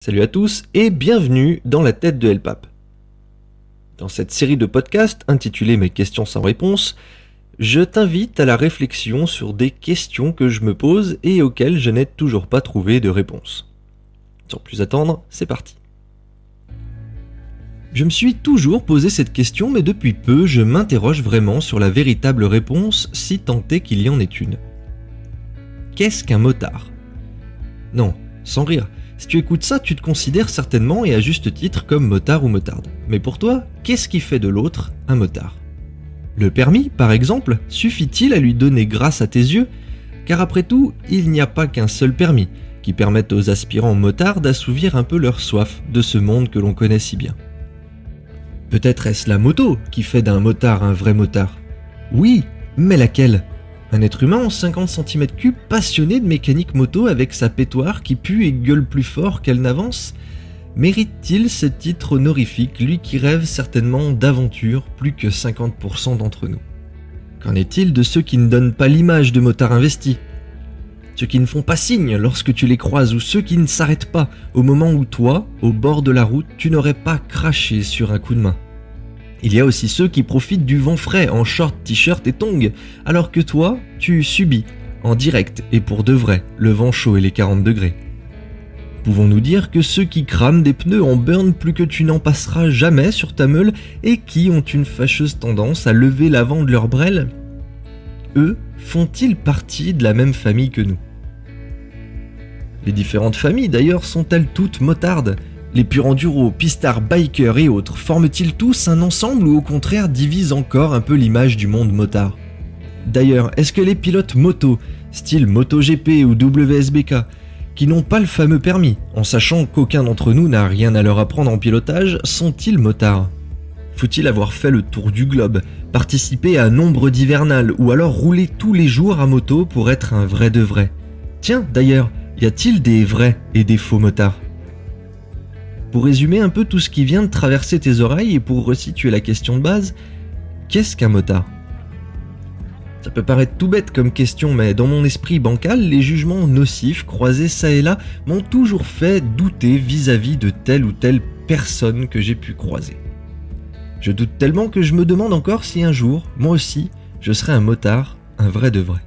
Salut à tous et bienvenue dans la tête de El Pape. Dans cette série de podcasts intitulée Mes questions sans réponse, je t'invite à la réflexion sur des questions que je me pose et auxquelles je n'ai toujours pas trouvé de réponse. Sans plus attendre, c'est parti. Je me suis toujours posé cette question, mais depuis peu, je m'interroge vraiment sur la véritable réponse, si tant est qu'il y en ait une. Qu'est-ce qu'un motard ? Non, sans rire. Si tu écoutes ça, tu te considères certainement, et à juste titre, comme motard ou motarde. Mais pour toi, qu'est-ce qui fait de l'autre un motard ? Le permis, par exemple, suffit-il à lui donner grâce à tes yeux ? Car après tout, il n'y a pas qu'un seul permis qui permette aux aspirants motards d'assouvir un peu leur soif de ce monde que l'on connaît si bien. Peut-être est-ce la moto qui fait d'un motard un vrai motard ? Oui, mais laquelle ? Un être humain en 50 cm3 passionné de mécanique moto avec sa pétoire qui pue et gueule plus fort qu'elle n'avance ? Mérite-t-il ce titre honorifique, lui qui rêve certainement d'aventure plus que 50% d'entre nous ? Qu'en est-il de ceux qui ne donnent pas l'image de motards investis ? Ceux qui ne font pas signe lorsque tu les croises ou ceux qui ne s'arrêtent pas au moment où toi, au bord de la route, tu n'aurais pas craché sur un coup de main ? Il y a aussi ceux qui profitent du vent frais en short, t-shirt et tongs, alors que toi, tu subis, en direct et pour de vrai, le vent chaud et les 40 degrés. Pouvons-nous dire que ceux qui crament des pneus en burn plus que tu n'en passeras jamais sur ta meule et qui ont une fâcheuse tendance à lever l'avant de leur brêle, eux, font-ils partie de la même famille que nous ? Les différentes familles d'ailleurs sont-elles toutes motardes ? Les purs enduro, pistards, bikers et autres forment-ils tous un ensemble ou au contraire divisent encore un peu l'image du monde motard ? D'ailleurs, est-ce que les pilotes moto, style MotoGP ou WSBK, qui n'ont pas le fameux permis, en sachant qu'aucun d'entre nous n'a rien à leur apprendre en pilotage, sont-ils motards ? Faut-il avoir fait le tour du globe, participer à nombre d'hivernales ou alors rouler tous les jours à moto pour être un vrai de vrai ? Tiens, d'ailleurs, y a-t-il des vrais et des faux motards ? Pour résumer un peu tout ce qui vient de traverser tes oreilles et pour resituer la question de base, qu'est-ce qu'un motard ? Ça peut paraître tout bête comme question, mais dans mon esprit bancal, les jugements nocifs croisés ça et là m'ont toujours fait douter vis-à-vis de telle ou telle personne que j'ai pu croiser. Je doute tellement que je me demande encore si un jour, moi aussi, je serai un motard, un vrai de vrai.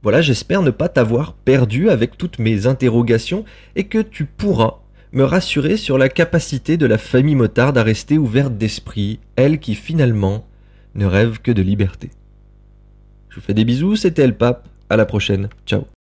Voilà, j'espère ne pas t'avoir perdu avec toutes mes interrogations et que tu pourras me rassurer sur la capacité de la famille motarde à rester ouverte d'esprit, elle qui finalement ne rêve que de liberté. Je vous fais des bisous, c'était El Pape, à la prochaine, ciao.